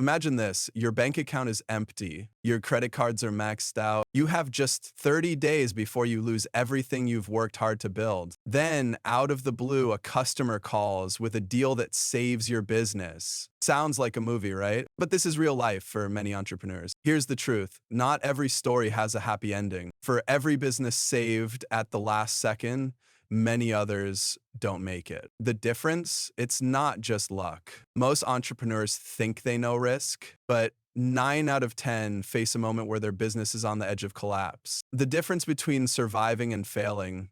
Imagine this, your bank account is empty, your credit cards are maxed out, you have just 30 days before you lose everything you've worked hard to build. Then, out of the blue, a customer calls with a deal that saves your business. Sounds like a movie, right? But this is real life for many entrepreneurs. Here's the truth, not every story has a happy ending. For every business saved at the last second, many others don't make it. The difference, it's not just luck. Most entrepreneurs think they know risk, but 9 out of 10 face a moment where their business is on the edge of collapse. The difference between surviving and failing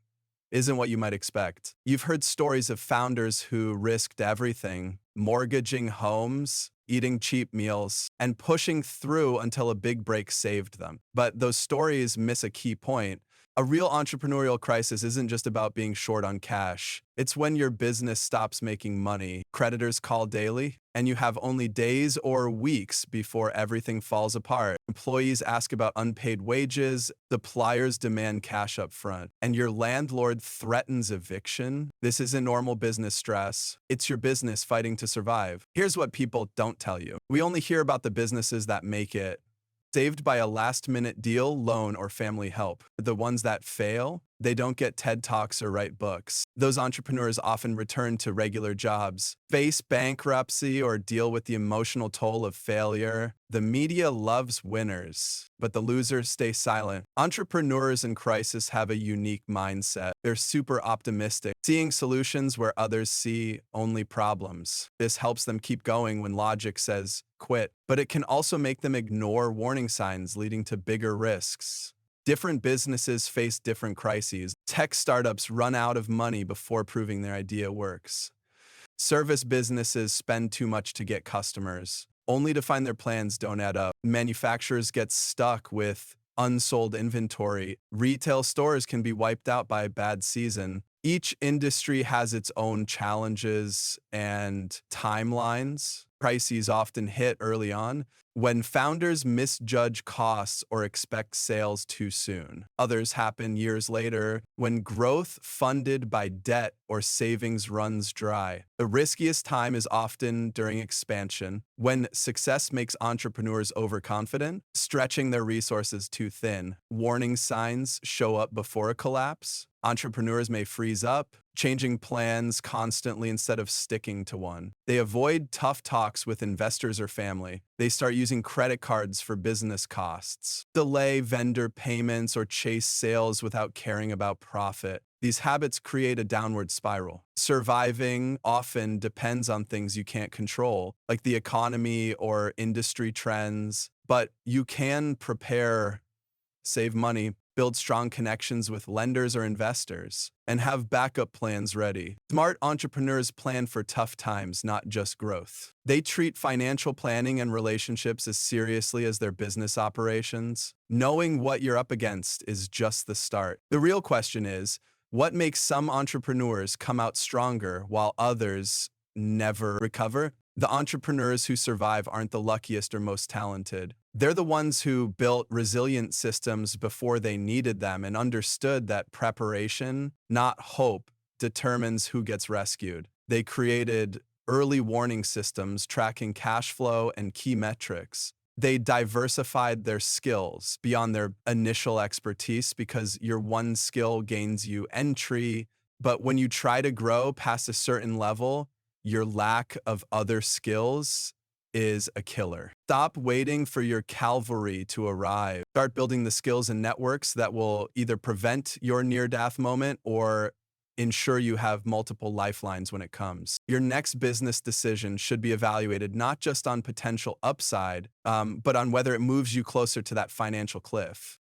isn't what you might expect. You've heard stories of founders who risked everything, mortgaging homes, eating cheap meals, and pushing through until a big break saved them. But those stories miss a key point. A real entrepreneurial crisis isn't just about being short on cash. It's when your business stops making money, creditors call daily, and you have only days or weeks before everything falls apart. Employees ask about unpaid wages, suppliers demand cash up front, and your landlord threatens eviction. This isn't normal business stress. It's your business fighting to survive. Here's what people don't tell you. We only hear about the businesses that make it, saved by a last-minute deal, loan, or family help. The ones that fail, they don't get TED Talks or write books. Those entrepreneurs often return to regular jobs, face bankruptcy, or deal with the emotional toll of failure. The media loves winners, but the losers stay silent. Entrepreneurs in crisis have a unique mindset. They're super optimistic, seeing solutions where others see only problems. This helps them keep going when logic says quit, but it can also make them ignore warning signs, leading to bigger risks. Different businesses face different crises. Tech startups run out of money before proving their idea works. Service businesses spend too much to get customers, only to find their plans don't add up. Manufacturers get stuck with unsold inventory. Retail stores can be wiped out by a bad season. Each industry has its own challenges and timelines. Crises often hit early on when founders misjudge costs or expect sales too soon. Others happen years later when growth funded by debt or savings runs dry. The riskiest time is often during expansion, when success makes entrepreneurs overconfident, stretching their resources too thin. Warning signs show up before a collapse. Entrepreneurs may freeze up, changing plans constantly instead of sticking to one. They avoid tough talks with investors or family. They start using credit cards for business costs, delay vendor payments, or chase sales without caring about profit. These habits create a downward spiral. Surviving often depends on things you can't control, like the economy or industry trends, but you can prepare, save money, build strong connections with lenders or investors, and have backup plans ready. Smart entrepreneurs plan for tough times, not just growth. They treat financial planning and relationships as seriously as their business operations. Knowing what you're up against is just the start. The real question is, what makes some entrepreneurs come out stronger while others never recover? The entrepreneurs who survive aren't the luckiest or most talented. They're the ones who built resilient systems before they needed them and understood that preparation, not hope, determines who gets rescued. They created early warning systems tracking cash flow and key metrics. They diversified their skills beyond their initial expertise, because your one skill gains you entry, but when you try to grow past a certain level, your lack of other skills is a killer. Stop waiting for your cavalry to arrive. Start building the skills and networks that will either prevent your near-death moment or ensure you have multiple lifelines when it comes. Your next business decision should be evaluated not just on potential upside, but on whether it moves you closer to that financial cliff.